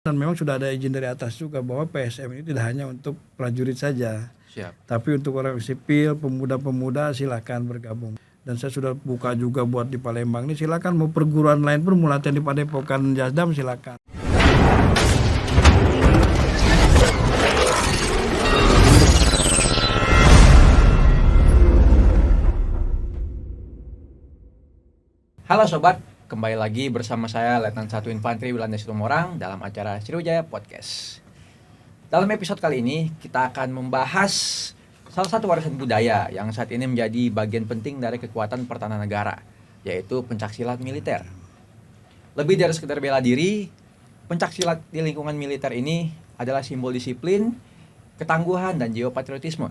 Dan memang sudah ada izin dari atas juga bahwa PSM ini tidak hanya untuk prajurit saja. Siap. Tapi untuk orang sipil, pemuda-pemuda silakan bergabung. Dan saya sudah buka juga buat di Palembang ini, silakan mau perguruan lain pun mau latihan di Padepokan Jasdam silakan. Halo sobat, kembali lagi bersama saya Letnan 1 Infanteri Wilanda Situmorang dalam acara Sriwijaya Podcast. Dalam episode kali ini kita akan membahas salah satu warisan budaya yang saat ini menjadi bagian penting dari kekuatan pertahanan negara, yaitu pencaksilat militer. Lebih dari sekedar bela diri, pencaksilat di lingkungan militer ini adalah simbol disiplin, ketangguhan, dan jiwa patriotisme.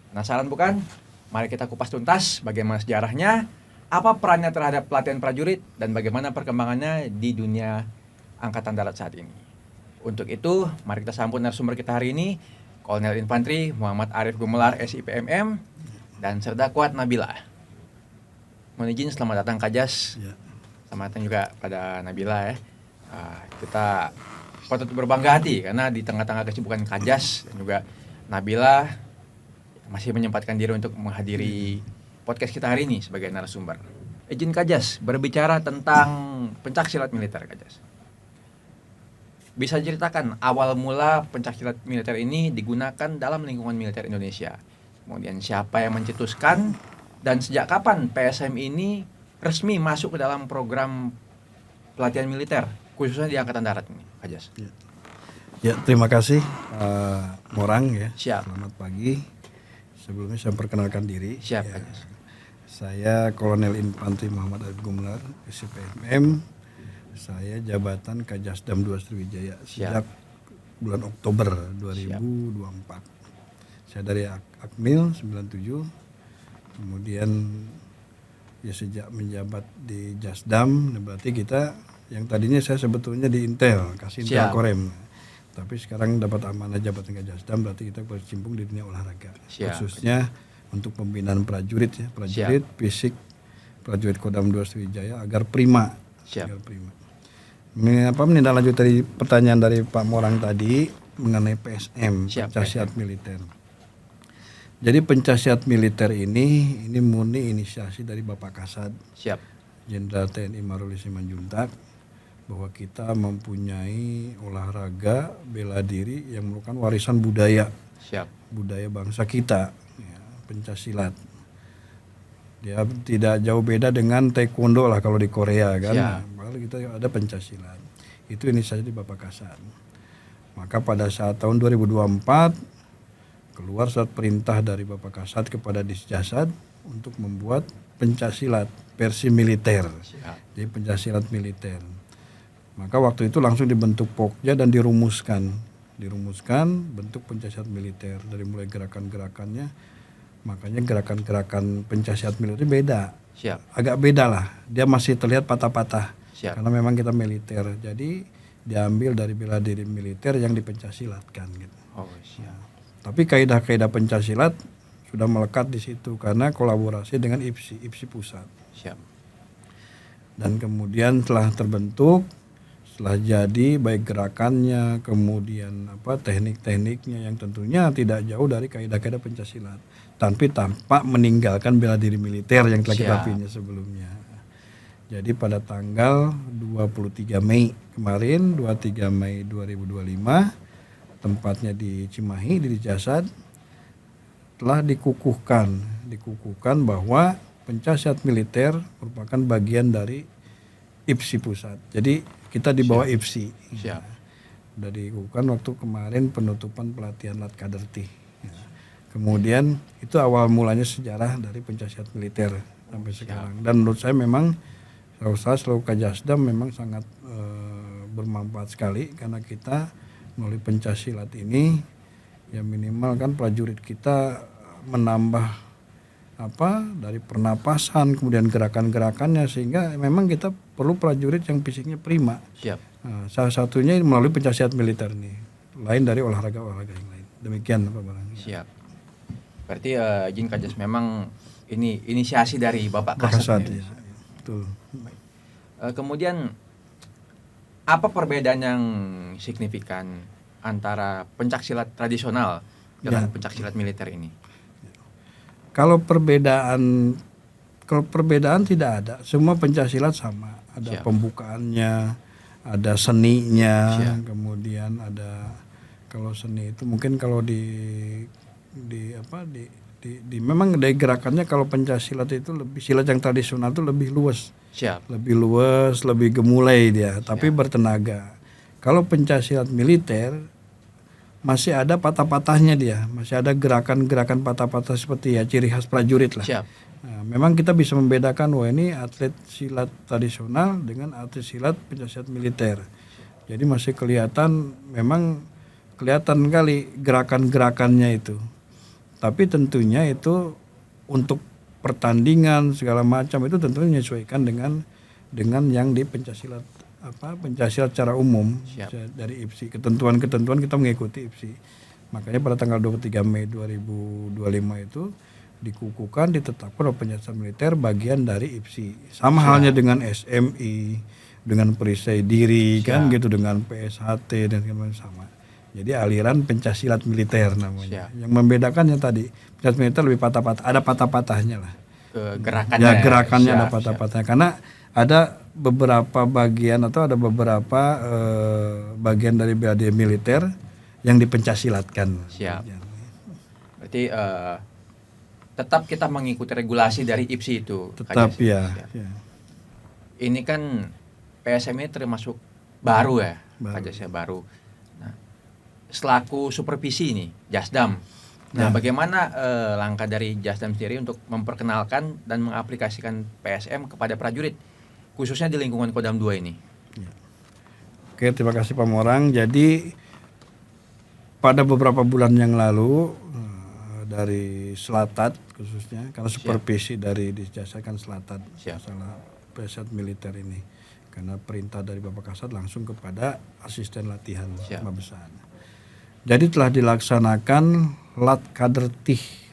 Penasaran bukan? Mari kita kupas tuntas bagaimana sejarahnya, apa perannya terhadap pelatihan prajurit, dan bagaimana perkembangannya di dunia Angkatan Darat saat ini. Untuk itu, mari kita sambut narasumber kita hari ini, Kolonel Infanteri Muhammad Arif Gumelar SIPMM dan Serda Kuat Nabila. Mohon izin selamat datang Kajas. Ya. Selamat datang juga pada Nabila ya. Kita patut berbangga hati karena di tengah-tengah kesibukan Kajas dan juga Nabila masih menyempatkan diri untuk menghadiri podcast kita hari ini sebagai narasumber. Izin Kajas berbicara tentang pencaksilat militer Kajas. Bisa ceritakan awal mula pencaksilat militer ini digunakan dalam lingkungan militer Indonesia. Kemudian siapa yang mencetuskan dan sejak kapan PSM ini resmi masuk ke dalam program pelatihan militer khususnya di Angkatan Darat ini, Kajas. Ya, terima kasih Morang ya. Siap. Selamat pagi. Sebelumnya saya perkenalkan diri. Siap, ya. Kajas. Saya Kolonel Infanteri Muhammad Arif Gumelar SIPMM. Saya jabatan Kajasdam 2 Sriwijaya sejak bulan Oktober 2024. Saya dari Akmil 97. Kemudian ya sejak menjabat di Jasdam, berarti kita yang tadinya saya sebetulnya di Intel, kasih Intel Korem. Tapi sekarang dapat amanah jabatan Kajasdam, berarti kita berkecimpung di dunia olahraga. Khususnya untuk pembinaan prajurit ya, prajurit fisik, prajurit Kodam 2 Sriwijaya agar prima. Agar prima. Menindaklanjut dari pertanyaan dari Pak Morang tadi mengenai PSM, pencaksilat militer. Jadi pencaksilat militer ini murni inisiasi dari Bapak Kasat, Jenderal TNI Maruli Simanjuntak, bahwa kita mempunyai olahraga bela diri yang merupakan warisan budaya, budaya bangsa kita. Pencaksilat. Dia tidak jauh beda dengan taekwondo lah kalau di Korea kan. Kalau kita ada pencaksilat. Itu inisiasi di Bapak Kasat. Maka pada saat tahun 2024 keluar surat perintah dari Bapak Kasat kepada Disjasad untuk membuat pencaksilat versi militer. Jadi pencaksilat militer. Maka waktu itu langsung dibentuk Pokja dan dirumuskan bentuk pencaksilat militer dari mulai gerakan-gerakannya. Makanya gerakan-gerakan pencaksilat militer beda, agak beda lah. Dia masih terlihat patah-patah, karena memang kita militer. Jadi diambil dari bela diri militer yang dipencaksilatkan gitu. Tapi kaidah-kaidah pencaksilat sudah melekat di situ karena kolaborasi dengan IPSI pusat. Dan kemudian setelah terbentuk, setelah jadi baik gerakannya, kemudian teknik-tekniknya yang tentunya tidak jauh dari kaidah-kaidah pencaksilat. Tapi tanpa meninggalkan bela diri militer yang telah kita punya sebelumnya. Jadi pada tanggal 23 Mei kemarin, 23 Mei 2025, tempatnya di Cimahi, di Jasad, telah dikukuhkan bahwa pencaksilat militer merupakan bagian dari IPSI pusat. Jadi kita di bawah IPSI. Sudah dikukuhkan waktu kemarin penutupan pelatihan Latkaderti. Kemudian itu awal mulanya sejarah dari pencaksilat militer sampai sekarang. Dan menurut saya memang selalu Kajasdam memang sangat bermanfaat sekali karena kita melalui pencaksilat ini ya minimal kan prajurit kita menambah dari pernapasan kemudian gerakan-gerakannya sehingga memang kita perlu prajurit yang fisiknya prima. Salah satunya melalui pencaksilat militer ini, lain dari olahraga-olahraga yang lain. Demikian Pak Barang. Berarti izin Kajas memang ini inisiasi dari Bapak Kasat. Ya. Betul. Kemudian apa perbedaan yang signifikan antara pencaksilat tradisional dengan pencaksilat militer ini? Kalau perbedaan tidak ada, semua pencaksilat sama. Ada pembukaannya, ada seninya, kemudian ada, kalau seni itu mungkin kalau memang dari gerakannya, kalau pencaksilat itu lebih, silat yang tradisional itu lebih luas. Lebih luas, lebih gemulai dia, tapi bertenaga. Kalau pencaksilat militer masih ada patah-patahnya dia, masih ada gerakan-gerakan patah-patah seperti ya ciri khas prajurit lah. Nah, memang kita bisa membedakan, wah ini atlet silat tradisional dengan atlet silat pencaksilat militer. Jadi masih kelihatan, memang kelihatan kali gerakan-gerakannya itu. Tapi tentunya itu untuk pertandingan segala macam itu tentunya menyesuaikan dengan yang di pencaksilat pencaksilat secara umum. Dari IPSI, ketentuan-ketentuan kita mengikuti IPSI. Makanya pada tanggal 23 Mei 2025 itu dikukuhkan, ditetapkan oleh pencaksilat militer bagian dari IPSI. Sama halnya dengan SMI, dengan perisai diri kan gitu, dengan PSHT dan sebagainya sama. Jadi aliran pencaksilat militer namanya. Yang membedakannya tadi, pencaksilat militer lebih patah-patah, ada patah-patahnya lah. Gerakannya. Ya, gerakannya ada patah-patahnya, karena ada beberapa bagian atau ada beberapa bagian dari bela diri militer yang dipencaksilatkan. Berarti tetap kita mengikuti regulasi dari IPSI itu. Tetap ya. Ini kan PSM ini termasuk baru ya, Kajasnya baru. Nah, selaku supervisi nih, Jasdam. Nah, bagaimana langkah dari Jasdam sendiri untuk memperkenalkan dan mengaplikasikan PSM kepada prajurit, khususnya di lingkungan Kodam 2 ini? Oke, terima kasih Pak Morang. Jadi pada beberapa bulan yang lalu dari Selatat khususnya, karena supervisi dari dijasakan Selatat masalah pesat militer ini, karena perintah dari Bapak Kasat langsung kepada asisten latihan Mabesaan. Jadi telah dilaksanakan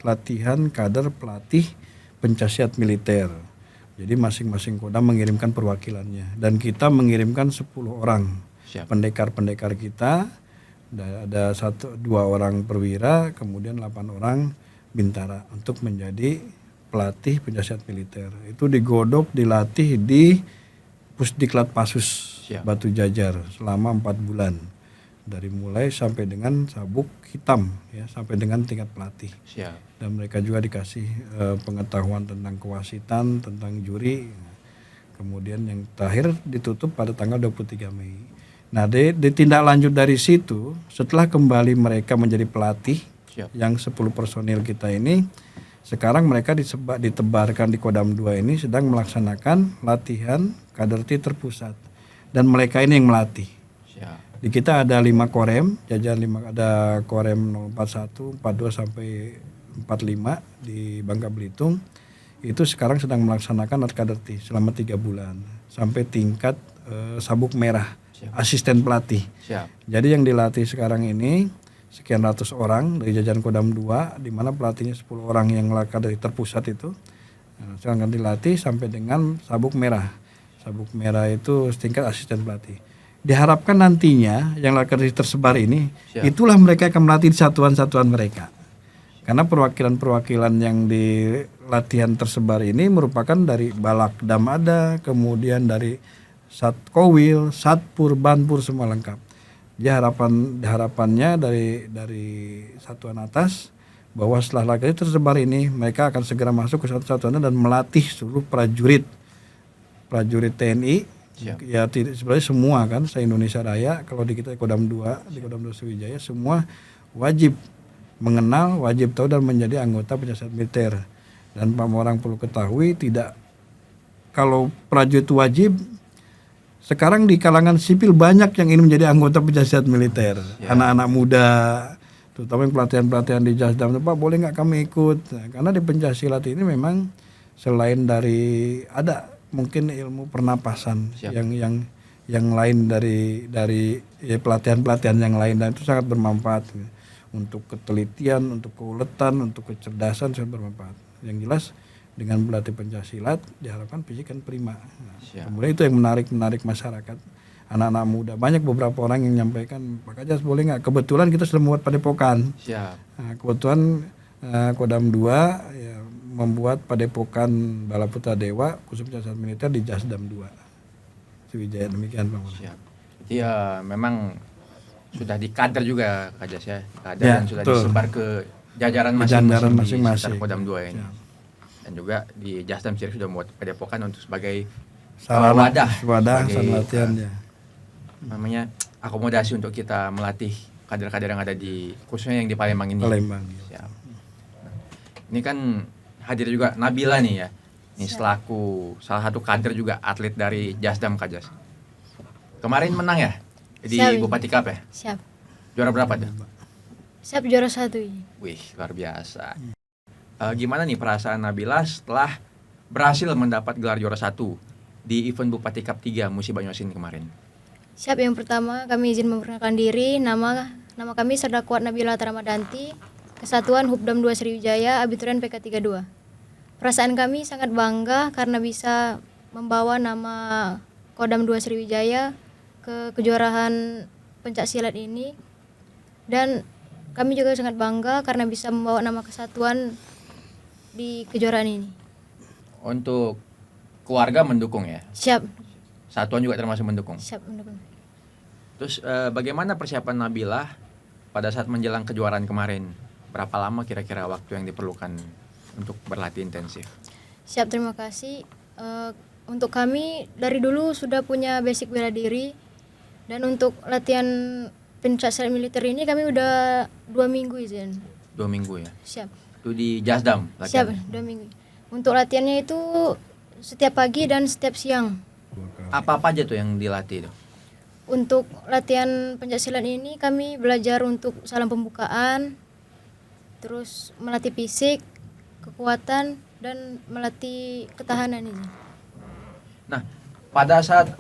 latihan kader pelatih pencaksilat militer. Jadi masing-masing kodam mengirimkan perwakilannya, dan kita mengirimkan 10 orang pendekar-pendekar kita. Ada 1-2 orang perwira, kemudian 8 orang bintara untuk menjadi pelatih pencaksilat militer. Itu digodok, dilatih di Pusdiklat Pasus Batu Jajar selama 4 bulan. Dari mulai sampai dengan sabuk hitam ya, sampai dengan tingkat pelatih. Dan mereka juga dikasih pengetahuan tentang kewasitan, tentang juri. Kemudian yang terakhir ditutup pada tanggal 23 Mei. Nah, di tindak lanjut dari situ, setelah kembali mereka menjadi pelatih, yang 10 personil kita ini, sekarang mereka ditebarkan di Kodam 2 ini sedang melaksanakan latihan kaderti terpusat. Dan mereka ini yang melatih. Di kita ada 5 korem, ada korem 041, 42 sampai 45 di Bangka Belitung. Itu sekarang sedang melaksanakan kaderti selama 3 bulan sampai tingkat sabuk merah. Asisten pelatih. Jadi yang dilatih sekarang ini sekian ratus orang dari jajaran Kodam 2, di mana pelatihnya 10 orang yang dari terpusat itu. Sekarang dilatih sampai dengan sabuk merah. Sabuk merah itu setingkat asisten pelatih. Diharapkan nantinya yang tersebar ini, itulah mereka akan melatih satuan-satuan mereka. Karena perwakilan-perwakilan yang di latihan tersebar ini merupakan dari Balakdam ada, kemudian dari Satkowil, Satpur, Banpur, semua lengkap. Harapannya dari satuan atas bahwa setelah latihan tersebar ini mereka akan segera masuk ke satuan dan melatih seluruh prajurit TNI. Ya sebenarnya semua kan se-Indonesia Raya, kalau di kita Kodam 2, di Kodam 2 Sriwijaya semua wajib mengenal, wajib tahu dan menjadi anggota pencaksilat militer. Dan Pak Morang perlu ketahui, tidak, kalau prajurit wajib, sekarang di kalangan sipil banyak yang ingin menjadi anggota pencaksilat militer. Anak-anak muda, terutama yang pelatihan-pelatihan di Jasdam, Pak boleh nggak kami ikut? Nah, karena di pencaksilat ini memang selain dari ada mungkin ilmu pernapasan yang lain dari pelatihan-pelatihan yang lain, dan itu sangat bermanfaat untuk ketelitian, untuk keuletan, untuk kecerdasan, sangat bermanfaat. Yang jelas dengan berlatih pencaksilat diharapkan fisik kan prima. Nah, kemudian itu yang menarik masyarakat anak-anak muda. Banyak beberapa orang yang menyampaikan, Pak Kajas boleh nggak? Kebetulan kita sudah membuat padepokan. Siap. Nah, kebetulan Kodam 2 ya, membuat padepokan Bala Putra Dewa khusus pencatatan militer di Jasdam 2 Sriwijaya. Demikian Pak Moran. Siap. Iya, memang sudah dikader juga Kajas ya. Kader Ya, dan sudah betul. disebar ke jajaran Jajaran masing-masing di masing-masing. sekitar Kodam 2 ini. Siap. Dan juga di Jasdam sendiri sudah membuat padepokan untuk sebagai Sarana wadah sarana sebagai, latihan ya. namanya akomodasi untuk kita melatih kader-kader yang ada di khususnya yang di Palembang ini. Palembang. Siap. Nah, ini kan hadir juga Nabila nih ya. Ini selaku salah satu kader juga atlet dari Jasdam Kajas. Kemarin menang ya di Siap. Bupati Cup ya. Siap. Juara berapa tuh? Siap juara 1 ini. Wih, luar biasa. Gimana nih perasaan Nabila setelah berhasil mendapat gelar juara 1 di event Bupati Cup 3 Musi Banyuasin kemarin? Siap, yang pertama kami izin memperkenalkan diri. Nama kami Sardakuat Nabila Ramadanti, Kesatuan Hubdam 2 Sriwijaya, Abiturian PK 32. Perasaan kami sangat bangga karena bisa membawa nama Kodam 2 Sriwijaya ke kejuaraan pencak silat ini. Dan kami juga sangat bangga karena bisa membawa nama kesatuan di kejuaraan ini. Untuk keluarga mendukung ya. Siap, Satuan juga termasuk mendukung. siap mendukung. Terus bagaimana persiapan Nabila pada saat menjelang kejuaraan kemarin? Berapa lama kira-kira waktu yang diperlukan untuk berlatih intensif? Siap, terima kasih. Untuk kami dari dulu sudah punya basic bela diri, dan untuk latihan pencak silat militer ini kami udah 2 minggu izin. 2 minggu ya. Siap, Itu di Jasdam siap, latihan. 2 minggu. Untuk latihannya itu setiap pagi dan setiap siang. Apa aja tuh yang dilatih tuh? Untuk latihan pencak silat ini kami belajar untuk salam pembukaan, terus melatih fisik, kekuatan, dan melatih ketahanan ini. Nah, pada saat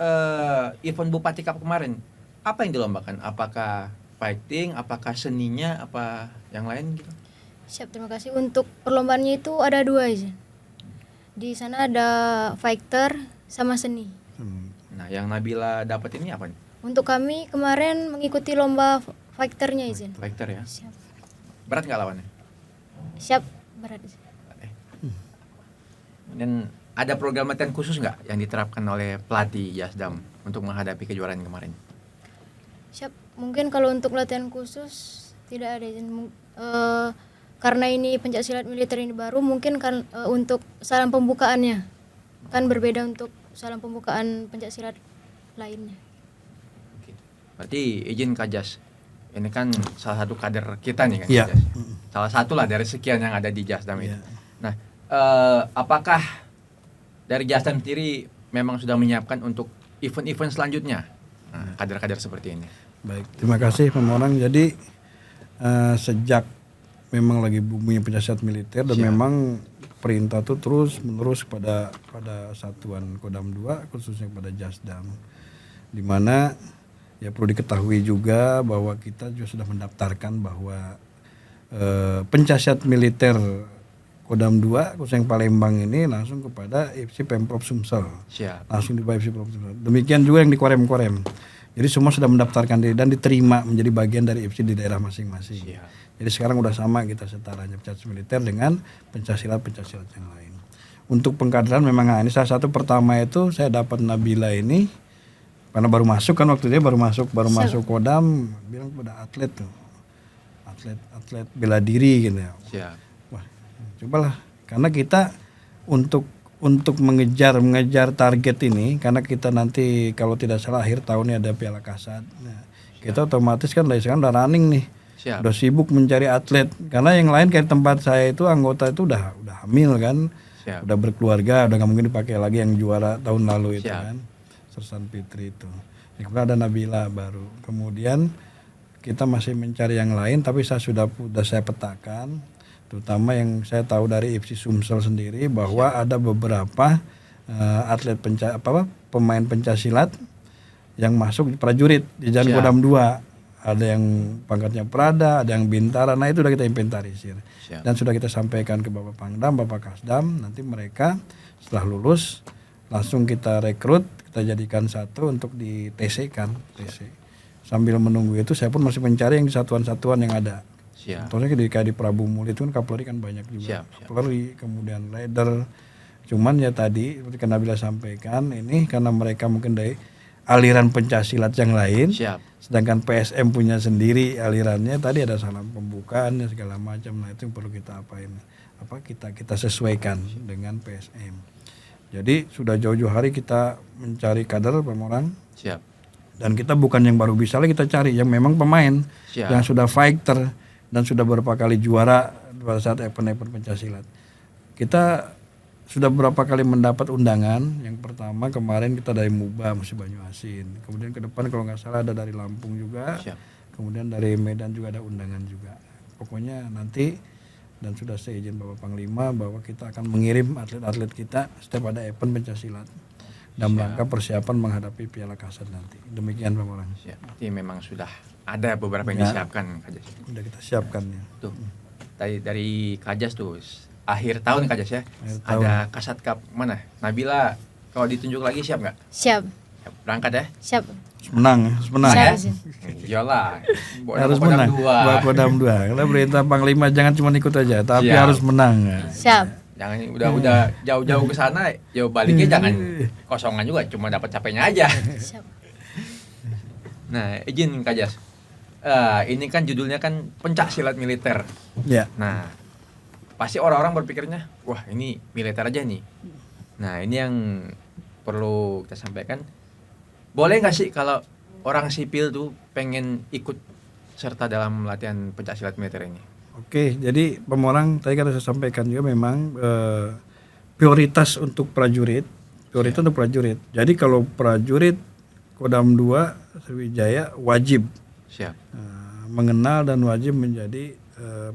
event Bupati Cup kemarin, apa yang dilombakan? Apakah fighting, apakah seninya, apa yang lain gitu? Siap, terima kasih. Untuk perlombaannya itu ada 2 izin. Di sana ada fighter sama seni. Nah, yang Nabila dapat ini apa nih? Untuk kami kemarin mengikuti lomba fighternya izin. Fighter ya. Siap, Berat nggak lawannya? siap, berat. Dan ada program latihan khusus nggak yang diterapkan oleh pelatih Jasdam untuk menghadapi kejuaraan kemarin? Siap, mungkin kalau untuk latihan khusus tidak ada izin. Karena ini pencak silat militer ini baru, mungkin kan untuk salam pembukaannya kan berbeda untuk salam pembukaan pencak silat lainnya. Gitu. Berarti izin Kajas, ini kan salah satu kader kita nih kan Iya. Kajas. Salah satu lah dari sekian yang ada di Jasdam ini. Iya. Nah, apakah dari Jasdam sendiri memang sudah menyiapkan untuk event-event selanjutnya? Nah, kader-kader seperti ini. Baik, terima kasih Pak Moran. Jadi sejak memang lagi booming pencak silat militer dan Siap. memang perintah itu terus menerus pada satuan Kodam 2 khususnya pada Jasdam, di mana ya perlu diketahui juga bahwa kita juga sudah mendaftarkan bahwa pencak silat militer Kodam 2 khususnya yang Palembang ini langsung kepada IFC Pemprov Sumsel, Siap. langsung di IFC Pemprov Sumsel. Demikian juga yang di Korem. Jadi semua sudah mendaftarkan diri dan diterima menjadi bagian dari IFC di daerah masing-masing. Siap. Jadi sekarang udah sama kita setaranya pencak silat militer dengan pencak silat yang lain. Untuk pengkaderan memang ini salah satu pertama itu saya dapat Nabila ini karena baru masuk kan waktu dia baru masuk Kodam, bilang kepada atlet tuh, atlet bela diri gitu ya. Siap. Wah, cobalah karena kita untuk mengejar target ini, karena kita nanti kalau tidak salah akhir tahun ini ada Piala Kasat. Nah, kita otomatis kan dari sekarang udah running nih. Siap. Udah sibuk mencari atlet karena yang lain kayak tempat saya itu anggota itu udah hamil kan. Siap. Udah berkeluarga, udah nggak mungkin dipakai lagi yang juara tahun lalu itu Siap. kan. Sersan Fitri itu. Kemudian ada Nabila baru. Kemudian kita masih mencari yang lain tapi sudah saya petakan, terutama yang saya tahu dari IFC Sumsel sendiri bahwa ada beberapa atlet pemain pencaksilat yang masuk di prajurit di Jalan Siap. Kodam 2. Ada yang pangkatnya Prada, ada yang Bintara. Nah itu sudah kita inventarisir. Siap. Dan sudah kita sampaikan ke Bapak Pangdam, Bapak Kasdam. Nanti mereka setelah lulus langsung kita rekrut, kita jadikan satu untuk di TC kan, TC. Sambil menunggu itu saya pun masih mencari yang satuan-satuan yang ada. Siap. Contohnya kayak di Prabu Muli itu kan kapleri kan banyak juga. Siap. Kapleri, kemudian leader. Cuman ya tadi seperti Nabila sampaikan, ini karena mereka mungkin dari aliran pencaksilat yang lain. Siap. Sedangkan PSM punya sendiri alirannya, tadi ada salam pembukaannya segala macam. Nah itu yang perlu kita kita sesuaikan dengan PSM. Jadi sudah jauh-jauh hari kita mencari kader orang. Siap. Dan kita bukan yang baru bisa lagi, kita cari yang memang pemain Siap. yang sudah fighter dan sudah beberapa kali juara pada saat event-event pencaksilat. Kita sudah beberapa kali mendapat undangan. Yang pertama kemarin kita dari Muba Musi Banyuasin. Kemudian ke depan kalau nggak salah ada dari Lampung juga. Siap. Kemudian dari Medan juga ada undangan juga. Pokoknya nanti dan sudah saya izin Bapak Panglima bahwa kita akan mengirim atlet-atlet kita setiap ada event pencaksilat dalam rangka persiapan menghadapi Piala Kasat nanti. Demikian Pak Morang. Siap. Jadi memang sudah ada beberapa yang disiapkan Kajas. Udah kita siapkan ya. Tuh. Dari Kajas tuh akhir tahun Kajas ya. Ada Kasat Cup mana? Nabila kalau ditunjuk lagi siap nggak? Siap. Berangkat ya? Siap. Harus menang Siap, ya. Izin. Iyalah. Harus menang. Bawa Kodam 2. Karena perintah Panglima jangan cuma ikut aja, tapi Siap. harus menang. Ya. Siap. Jangan udah jauh-jauh ke sana, ya baliknya jangan kosongan juga, cuma dapat capeknya aja. Siap. Nah, izin Kajas. Ini kan judulnya kan pencaksilat militer. Ya. Nah, pasti orang-orang berpikirnya, wah ini militer aja nih. Nah, ini yang perlu kita sampaikan. Boleh nggak sih kalau orang sipil tuh pengen ikut serta dalam latihan pencaksilat militer ini? Oke, jadi Pemorang tadi kan saya sampaikan juga memang prioritas untuk prajurit, untuk prajurit. Jadi kalau prajurit Kodam 2 Sriwijaya wajib Siap. mengenal dan wajib menjadi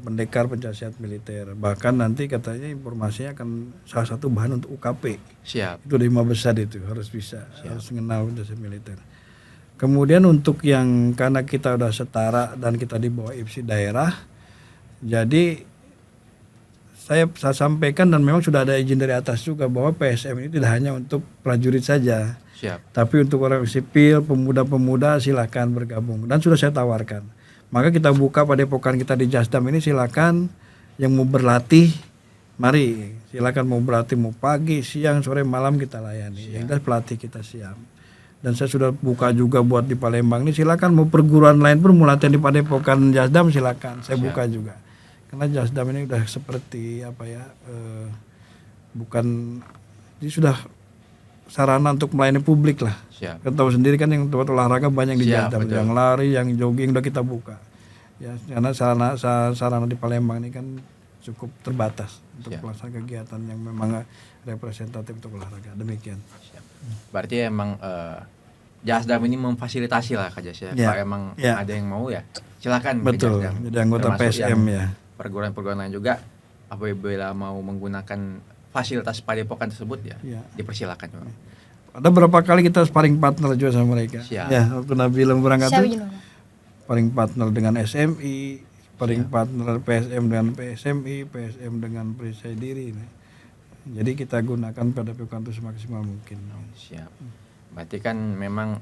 pendekar pencaksilat militer. Bahkan nanti katanya informasinya akan salah satu bahan untuk UKP. Siap. Itu dari 5 besar itu harus bisa, harus mengenal pencaksilat militer. Kemudian untuk yang karena kita udah setara dan kita di bawah IPSI daerah, jadi saya sampaikan dan memang sudah ada izin dari atas juga bahwa PSM ini tidak hanya untuk prajurit saja. Siap. Tapi untuk orang sipil, pemuda-pemuda silakan bergabung dan sudah saya tawarkan. Maka kita buka padepokan kita di Jasdam ini, silakan yang mau berlatih, mari silakan mau berlatih mau pagi, siang, sore, malam kita layani. Yang jelas pelatih kita siap. Dan saya sudah buka juga buat di Palembang ini, silakan mau perguruan lain pun mau latihan di padepokan Jasdam silakan, saya buka juga. Karena Jasdam ini udah seperti bukan, ini sudah sarana untuk melayani publik lah. Siap. Kita tahu sendiri kan yang tempat olahraga banyak di Siap, Jasdam, betul. yang lari, yang jogging udah kita buka. Ya, karena sarana di Palembang ini kan cukup terbatas untuk Siap. pelaksanaan kegiatan yang memang representatif untuk olahraga. Demikian. Siap. Berarti emang Jasdam ini memfasilitasi lah Kak Jas ya. Ya. Kalau emang Ya. ada yang mau ya silakan Betul. ke Jasdam. Jadi anggota Termasuk PSM yang ya. Perguruan-perguruan lain juga apabila mau menggunakan fasilitas padepokan tersebut ya, Ya. dipersilakan. Ada beberapa kali kita sparring partner juga sama mereka. Siap. Ya, waktu Nabila berangkat Siap, tuh Izin, Bapak. sparring partner dengan SMI, sparring partner PSM dengan PSMI, PSM dengan perisai diri. Jadi kita gunakan padepokan itu semaksimal mungkin. Siap. Berarti kan memang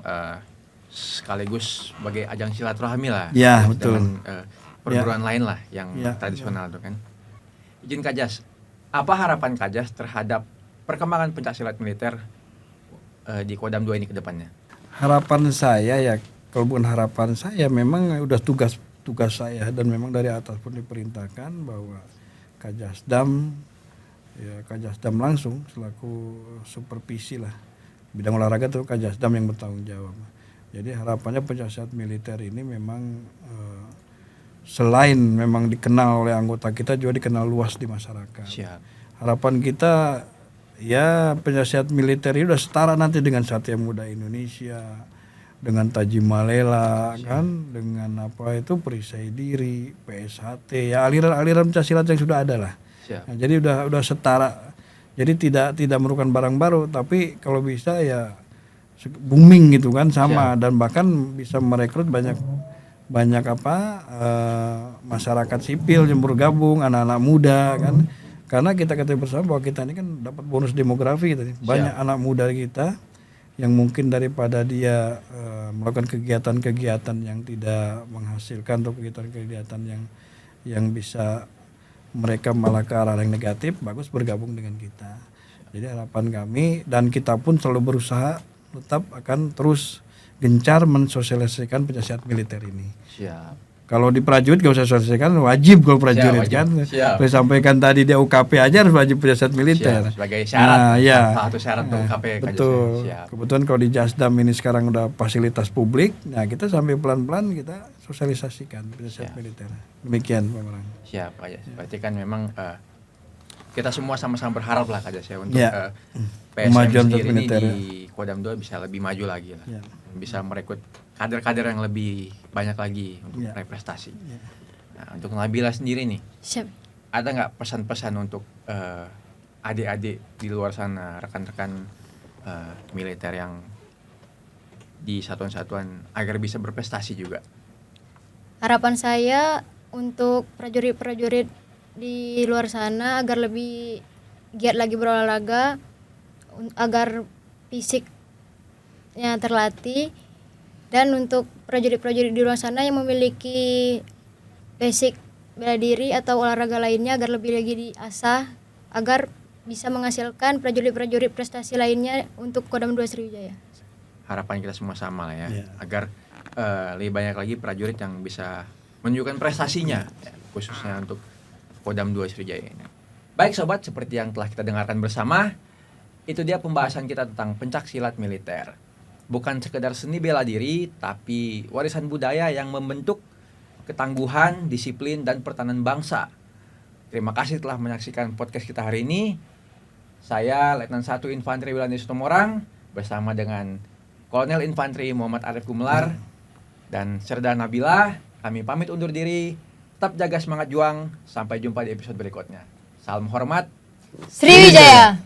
sekaligus sebagai ajang silaturahmi lah. Ya, dengan, betul. perguruan lain lah yang Ya, tradisional tuh kan. Izin Kak Jas, apa harapan Kak Jas terhadap perkembangan pencaksilat militer di Kodam 2 ini ke depannya? Harapan saya ya, kalau bukan harapan saya, memang udah tugas saya dan memang dari atas pun diperintahkan bahwa Kajasdam langsung selaku supervisi lah bidang olahraga tuh Kajasdam yang bertanggung jawab. Jadi harapannya pencaksilat militer ini memang selain memang dikenal oleh anggota kita juga dikenal luas di masyarakat. Siap. Harapan kita ya pencaksilat militer ini udah setara nanti dengan Satya Muda Indonesia, dengan Tajimalela kan, dengan perisai diri, PSHT, ya aliran-aliran pencaksilat yang sudah ada lah. Siap. Nah, jadi udah setara. Jadi tidak merupakan barang baru, tapi kalau bisa ya booming gitu kan sama. Siap. Dan bahkan bisa merekrut banyak masyarakat sipil yang bergabung, anak-anak muda kan. Karena kita ketahui bersama bahwa kita ini kan dapat bonus demografi tadi. Banyak anak muda kita yang mungkin daripada dia melakukan kegiatan-kegiatan yang tidak menghasilkan atau kegiatan-kegiatan yang bisa mereka malah ke arah yang negatif, bagus bergabung dengan kita. Jadi harapan kami dan kita pun selalu berusaha tetap akan terus gencar mensosialisasikan penyelesaian militer ini. Siap. Kalau di prajurit gak usah sosialisasikan, wajib kalau prajurit Wajib. kan. Siap. Saya sampaikan tadi di UKP aja harus wajib penyelesaian militer. Siap, sebagai syarat. Nah, ya. Salah satu syarat untuk KP. Betul. Siap. Kebetulan kalau di Jasdam ini sekarang udah fasilitas publik, nah kita sampai pelan-pelan kita sosialisasikan penyelesaian militer. Demikian Pak Marang. Siap aja. Berarti kan memang kita semua sama-sama berharap lah Kak Jas ya untuk Ya. PSM Kemajuan sendiri ini militer, di Kodam 2 bisa lebih maju lagi lah. Ya. Bisa merekrut kader-kader yang lebih banyak lagi untuk Ya. meraih prestasi. Ya. Nah, untuk Nabila sendiri nih, Siap. ada nggak pesan-pesan untuk adik-adik di luar sana, rekan-rekan militer yang di satuan-satuan agar bisa berprestasi juga? Harapan saya untuk prajurit-prajurit di luar sana agar lebih giat lagi berolahraga, agar fisiknya terlatih, dan untuk prajurit-prajurit di luar sana yang memiliki basic bela diri atau olahraga lainnya agar lebih lagi diasah agar bisa menghasilkan prajurit-prajurit prestasi lainnya untuk Kodam 2 Sriwijaya. Harapan kita semua sama lah ya, Ya. agar lebih banyak lagi prajurit yang bisa menunjukkan prestasinya, ya, khususnya untuk Kodam 2 Sriwijaya ini. Baik sobat, seperti yang telah kita dengarkan bersama, itu dia pembahasan kita tentang pencaksilat militer. Bukan sekedar seni bela diri, tapi warisan budaya yang membentuk ketangguhan, disiplin, dan pertahanan bangsa. Terima kasih telah menyaksikan podcast kita hari ini. Saya Letnan 1 Infanteri Wilayah Situmorang bersama dengan Kolonel Infanteri Muhammad Arif Gumelar dan Serda Nabila. Kami pamit undur diri. Tetap jaga semangat juang. Sampai jumpa di episode berikutnya. Salam hormat. Sriwijaya.